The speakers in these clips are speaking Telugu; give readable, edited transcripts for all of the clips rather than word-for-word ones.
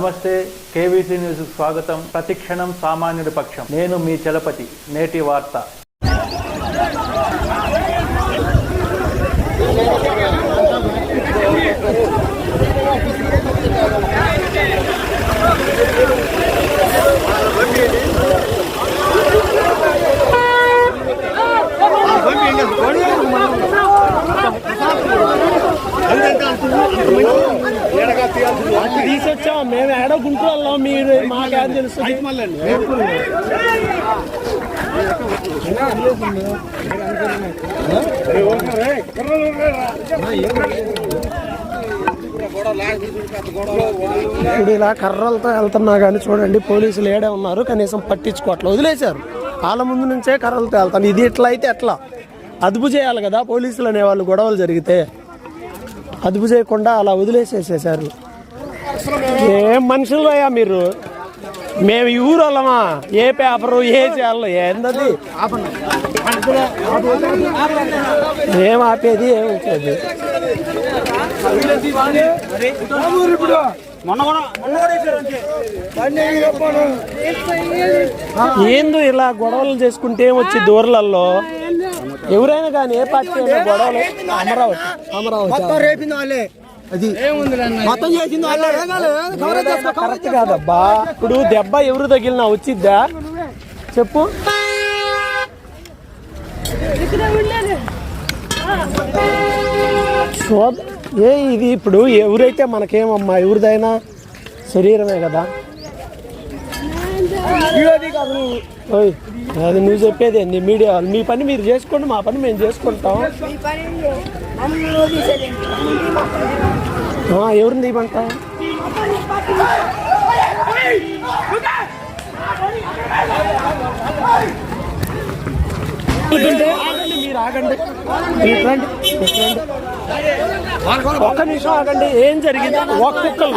నమస్తే, కేవీసీ న్యూస్ స్వాగతం. ప్రతిక్షణం సామాన్యుడి పక్షం. నేను మీ చలపతి. నేటి వార్త. తీసొచ్చాం మేము ఏడో గుంటూరులో, మీరు మాకేం తెలుసు. ఇప్పుడు ఇలా కర్రలతో వెళ్తున్నా కానీ చూడండి, పోలీసులు ఏడే ఉన్నారు, కనీసం పట్టించుకోవట్లేదు, వదిలేశారు. వాళ్ళ ముందు నుంచే కర్రలతో వెళ్తాను. ఇది ఇట్లా అయితే ఎట్లా? అదుపు చేయాలి కదా పోలీసులు అనేవాళ్ళు. గొడవలు జరిగితే అదుపు చేయకుండా అలా వదిలేసేసేసారు. ఏం మనుషులు అయ్యా మీరు? మేము ఈ ఊరు వాళ్ళమా? ఏ పేపరు ఏ చేయాలో ఏందది? ఏం ఆపేది ఏం వచ్చేది? ఏందో ఇలా గొడవలు చేసుకుంటే వచ్చి దూరలలో ఎవరైనా కానీ ఏ పార్టీ అయినా గొడవలు. కరెక్ట్ కాదబ్బా. ఇప్పుడు దెబ్బ ఎవరు తగిలినా వచ్చిద్దా చెప్పు? ఇది ఇప్పుడు ఎవరైతే మనకేమమ్మా, ఎవరిదైనా శరీరమే కదా. అది నువ్వు చెప్పేది ఏంది? మీడియా వాళ్ళు మీ పని మీరు చేసుకోండి, మా పని మేము చేసుకుంటాం. ఎవరిని ఇవ్వంట? మీరు ఆగండి, ఒక్క నిమిషం ఆగండి. ఏం జరిగింది? ఒక్కొక్కరు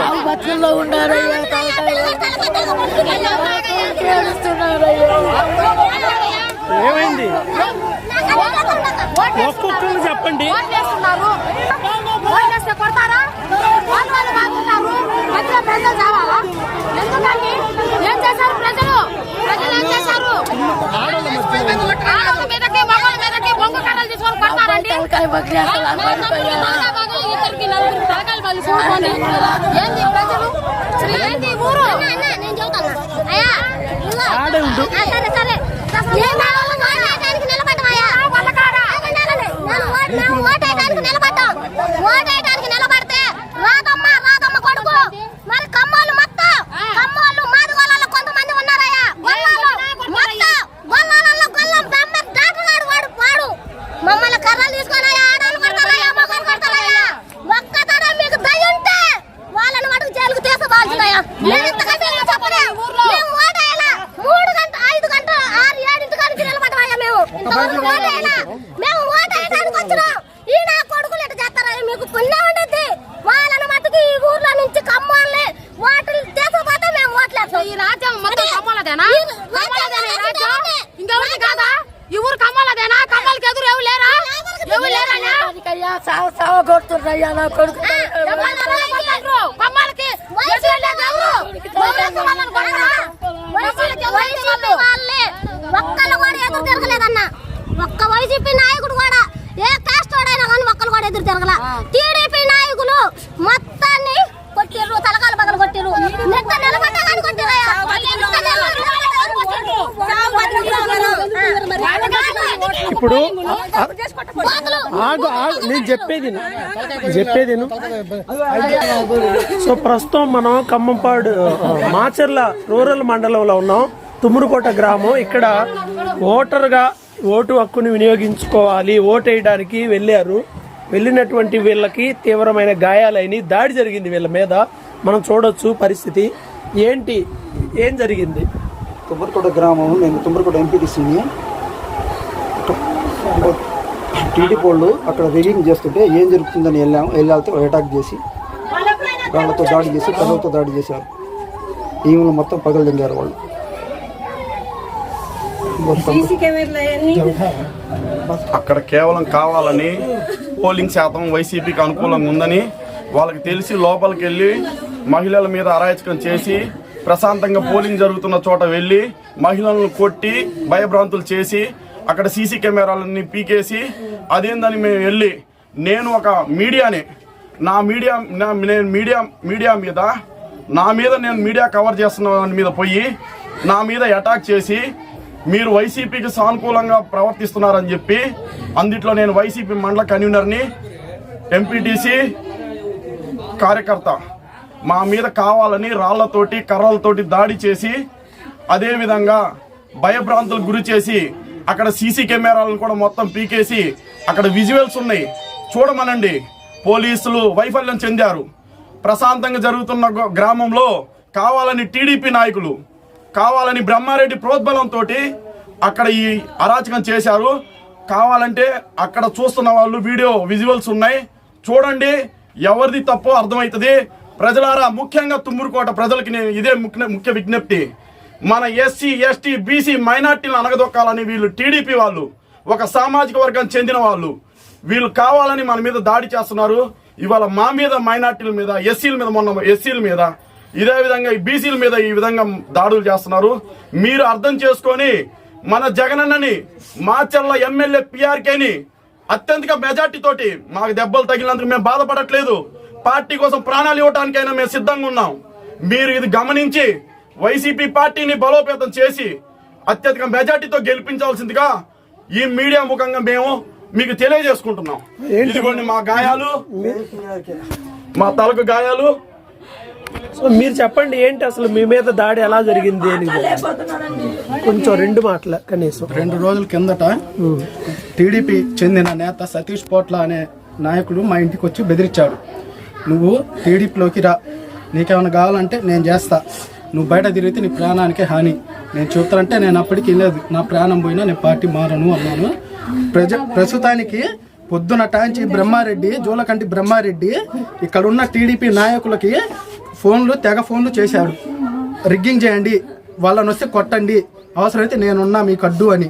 ఏమైంది? ఒక్కొక్కరు చెప్పండి. నిలబడితే రాదమ్మ రాదమ్మ కొడుకు మరి కమ్మోళ్ళు మొత్తం కమ్మోళ్ళు మాది గొల్లలో కొంతమంది ఉన్నారయ్యా. గొల్లలో మొత్తం గొల్లలో గొల్లం బెమ్మర్ డాక్టర్ గారు వాడు మమ్మల్ని కర్రలు తీసుకొని ఆడాలు కొడతారయ్యా, మొగలు కొడతారయ్యా. ఒక్కతనం మీకు దయ ఉంటే వాళ్ళని మటుకు జైలుకు తీసుకోవాల్సిందయ్యా. మేము ఇంతకంటే చెప్పలే. మేము ఓటేయాలా 3 గంటలు 5 గంటలు 6, 7 కాడికి నిలబడమయ్యా. మేము ఇంతవరకు ఓటేయాలా. మేము ఓటేయడానికి వచ్చినాం. ఈ నా కొడుకులు ఎట్లా చేస్తారయ్యా? మీకు పుణ్యం ఉండద్ది. వాళ్ళని మటుకు ఈ ఊర్లో నుంచి కమ్మాలని ఓట్లు తీసుకోపోతే మేము ఓట్లేస్తాం. ఈ రాజ్యం మొత్తం కమ్మాలదేనా? ఇంకెవరికి కాదా? ఈ ఊరు కమ్మాలదేనా? కమ్మాలకి ఎదురు ఎవరు లేరా? ఎవరు లేరయ్యా? కొడుతున్నాయ్యా నా కొడుకు. కమ్మాలకి ఒక్కళ్ళు కూడా ఎదురు తిరగలేదన్న. ఒక్క వైసీపీ నాయకుడు కూడా, ఏ కాస్ట్ వాడైనా కానీ ఒక్కళ్ళు కూడా ఎదురు తిరగల. టీడీపీ నాయకులు మొత్తాన్ని కొట్టిర్రు, తలకాలు బదులు కొట్టిర్రు. నిలబడ్డా కానీ కొట్టిరయ్యా. ఇప్పుడు నేను చెప్పేది సో ప్రస్తుతం మనం ఖమ్మంపాడు మాచర్ల రూరల్ మండలంలో ఉన్నాం. తుమ్మురుకోట గ్రామం. ఇక్కడ ఓటర్గా ఓటు హక్కుని వినియోగించుకోవాలి, ఓటు వేయడానికి వెళ్ళారు. వెళ్ళినటువంటి వీళ్ళకి తీవ్రమైన గాయాలైన దాడి జరిగింది వీళ్ళ మీద. మనం చూడొచ్చు పరిస్థితి ఏంటి, ఏం జరిగింది? తుమ్మరకోట గ్రామం. నేను తుమ్మరకోట ఎంపీటీసీని. టీడీ వాళ్ళు అక్కడ రిలీంగ్ చేస్తుంటే ఏం జరుగుతుందని వెళ్ళాలితే అటాక్ చేసి వాళ్ళతో దాడి చేసి కళ్ళతో దాడి చేశారు. ఈమెను మొత్తం పగలు దింగారు వాళ్ళు. అక్కడ కేవలం కావాలని పోలింగ్ శాతం వైసీపీకి అనుకూలంగా ఉందని వాళ్ళకి తెలిసి లోపలికి వెళ్ళి మహిళల మీద అరాచకం చేసి ప్రశాంతంగా పోలింగ్ జరుగుతున్న చోట వెళ్ళి మహిళలను కొట్టి భయభ్రాంతులు చేసి అక్కడ సీసీ కెమెరాలన్నీ పీకేసి అదేందని మేము వెళ్ళి నేను ఒక మీడియాని నేను మీడియా మీద నేను మీడియా కవర్ చేస్తున్న దాని మీద పోయి నా మీద అటాక్ చేసి మీరు వైసీపీకి సానుకూలంగా ప్రవర్తిస్తున్నారని చెప్పి అందుట్లో నేను వైసీపీ మండల కన్వీనర్ని ఎంపీటీసీ కార్యకర్త మా మీద కావాలని రాళ్లతోటి కర్రలతోటి దాడి చేసి అదేవిధంగా భయభ్రాంతులకు గురి చేసి అక్కడ సీసీ కెమెరాలను కూడా మొత్తం పీకేసి అక్కడ విజువల్స్ ఉన్నాయి చూడమనండి. పోలీసులు వైఫల్యం చెందారు. ప్రశాంతంగా జరుగుతున్న గ్రామంలో కావాలని టీడీపీ నాయకులు కావాలని బ్రహ్మారెడ్డి ప్రోద్బలంతో అక్కడ ఈ అరాచకం చేశారు. కావాలంటే అక్కడ చూస్తున్న వాళ్ళు వీడియో విజువల్స్ ఉన్నాయి చూడండి. ఎవరిది తప్పో అర్థమవుతుంది. ప్రజలారా, ముఖ్యంగా తుమ్మూరుకోట ప్రజలకి నేను ఇదే ముఖ్య విజ్ఞప్తి. మన ఎస్సీ ఎస్టీ బీసీ మైనార్టీలను అనగదొక్కాలని వీళ్ళు టీడీపీ వాళ్ళు, ఒక సామాజిక వర్గానికి చెందిన వాళ్ళు, వీళ్ళు కావాలని మన మీద దాడి చేస్తున్నారు. ఇవాళ మా మీద, మైనార్టీల మీద, ఎస్సీల మీద, మొన్న ఎస్సీల మీద, ఇదే విధంగా ఈ బీసీల మీద ఈ విధంగా దాడులు చేస్తున్నారు. మీరు అర్థం చేసుకొని మన జగనన్నని, మాచర్ల ఎమ్మెల్యే పిఆర్కేని అత్యధిక మెజార్టీ తోటి, మాకు దెబ్బలు తగిలినందుకు మేము బాధపడట్లేదు, పార్టీ కోసం ప్రాణాలు ఇవ్వడానికైనా మేము సిద్ధంగా ఉన్నాం. మీరు ఇది గమనించి వైసీపీ పార్టీని బలోపేతం చేసి అత్యధిక మెజార్టీతో గెలిపించాల్సిందిగా ఈ మీడియా ముఖంగా మేము మీకు తెలియజేసుకుంటున్నాం. ఇదిగోండి మా గాయాలు, మా తలకు గాయాలు. సో మీరు చెప్పండి, ఏంటి అసలు మీ మీద దాడి ఎలా జరిగింది అని కొంచెం 2 మాటలు కనీసం. 2 రోజుల కిందట టీడీపీ చెందిన నేత సతీష్ పోట్ల అనే నాయకుడు మా ఇంటికి వచ్చి బెదిరించాడు. నువ్వు టీడీపీలోకి రా, నీకేమైనా కావాలంటే నేను చేస్తా, నువ్వు బయట తిరిగితే నీ ప్రాణానికే హాని. నేను చెప్తానంటే నేను అప్పటికి లేదు, నా ప్రాణం పోయినా నేను పార్టీ మారను అన్నాను. ప్రస్తుతానికి పొద్దున టాంచి బ్రహ్మారెడ్డి, జూలకంటి బ్రహ్మారెడ్డి ఇక్కడ ఉన్న టీడీపీ నాయకులకి తెగ ఫోన్లు చేశాడు. రిగ్గింగ్ చేయండి, వాళ్ళని వస్తే కొట్టండి, అవసరమైతే నేనున్నా మీకు అడ్డు అని.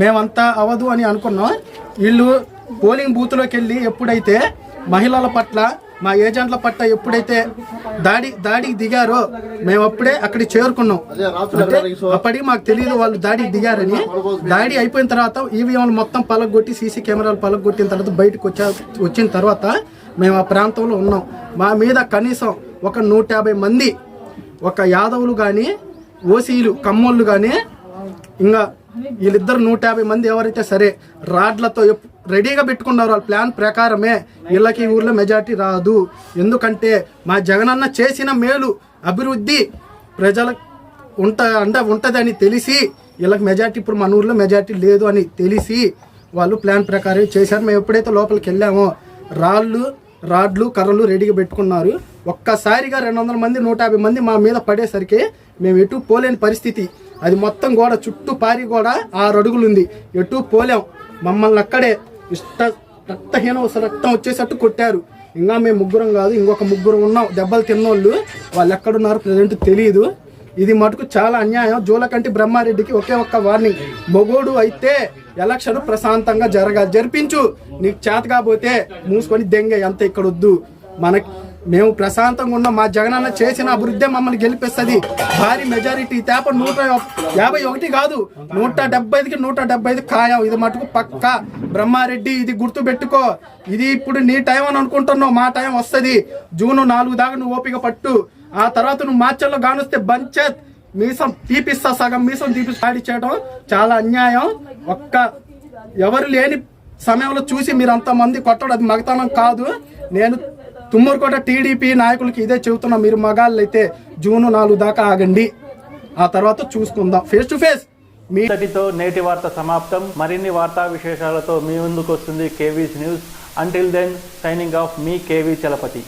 మేమంతా అవదు అని అనుకున్నాం. వీళ్ళు పోలింగ్ బూత్లోకి వెళ్ళి ఎప్పుడైతే మహిళల పట్ల, మా ఏజెంట్ల పట్ల ఎప్పుడైతే దాడికి దిగారో మేము అప్పుడే అక్కడికి చేరుకున్నాం. అంటే అప్పటికి మాకు తెలియదు వాళ్ళు దాడికి దిగారని. దాడి అయిపోయిన తర్వాత ఈవీఎంలు మొత్తం పలగొట్టి, సీసీ కెమెరాలు పలగొట్టిన తర్వాత బయటకు వచ్చిన తర్వాత మేము ఆ ప్రాంతంలో ఉన్నాం. మా మీద కనీసం ఒక 150 మంది, ఒక యాదవులు కానీ, ఓసీలు, కమ్మోళ్ళు కానీ, ఇంకా వీళ్ళిద్దరు 150 మంది ఎవరైతే సరే రాడ్లతో రెడీగా పెట్టుకున్నారు. వాళ్ళ ప్లాన్ ప్రకారమే వీళ్ళకి ఊర్లో మెజార్టీ రాదు. ఎందుకంటే మా జగనన్న చేసిన మేలు, అభివృద్ధి ప్రజలకు ఉంటుందని తెలిసి వీళ్ళకి మెజార్టీ, ఇప్పుడు మన ఊర్లో మెజార్టీ లేదు అని తెలిసి వాళ్ళు ప్లాన్ ప్రకారం చేశారు. మేము ఎప్పుడైతే లోపలికి వెళ్ళామో రాడ్లు కర్రలు రెడీగా పెట్టుకున్నారు. ఒక్కసారిగా 200 మంది 150 మంది మా మీద పడేసరికి మేము ఎటు పోలేని పరిస్థితి. అది మొత్తం గోడ చుట్టూ పారి గోడ 6 అడుగులు ఉంది, ఎటు పోలేం. మమ్మల్ని అక్కడే రక్తం వచ్చేసట్టు కొట్టారు. ఇంకా మేము 3 కాదు, ఇంకొక 3 ఉన్నాం దెబ్బలు తిన్నోళ్ళు. వాళ్ళు ఎక్కడున్నారు ప్రజెంట్ తెలియదు. ఇది మటుకు చాలా అన్యాయం. జూలకంటి బ్రహ్మారెడ్డికి ఒకే ఒక్క వార్నింగ్, మొగోడు అయితే ఎలక్షన్ ప్రశాంతంగా జరిపించు, నీకు చేత కాకపోతే మూసుకొని దెంగ, అంత ఇక్కడ వద్దు. మేము ప్రశాంతంగా ఉన్న మా జగనన్న చేసిన అభివృద్ధి మమ్మల్ని గెలిపిస్తుంది. భారీ మెజారిటీ తేప 151 కాదు, 175కి 175 ఖాయం. ఇది మటుకు పక్క. బ్రహ్మారెడ్డి, ఇది గుర్తు పెట్టుకో. ఇది ఇప్పుడు నీ టైం అని అనుకుంటున్నావు, మా టైం వస్తుంది. జూన్ 4 దాకా నువ్వు ఓపిక పట్టు. ఆ తర్వాత నువ్వు మార్చల్లో గానొస్తే బంచేత్ మీసం తీపిస్తా, సగం మీసం తీపిస్తా. దాడి చేయడం చాలా అన్యాయం. ఎవరు లేని సమయంలో చూసి మీరు అంతమంది కొట్టడం అది మగతనం కాదు. నేను తుమ్మూరుకోట టీడీపీ నాయకులకి ఇదే చెబుతున్నా, మీరు మగాళ్ళు అయితే జూన్ 4 దాకా ఆగండి, ఆ తర్వాత చూసుకుందాం ఫేస్ టు ఫేస్. ఇంతటితో నేటి వార్త సమాప్తం. మరిన్ని వార్తా విశేషాలతో మీ ముందుకు వస్తుంది KV's news. Until then, signing off, మీ కేవీ చలపతి.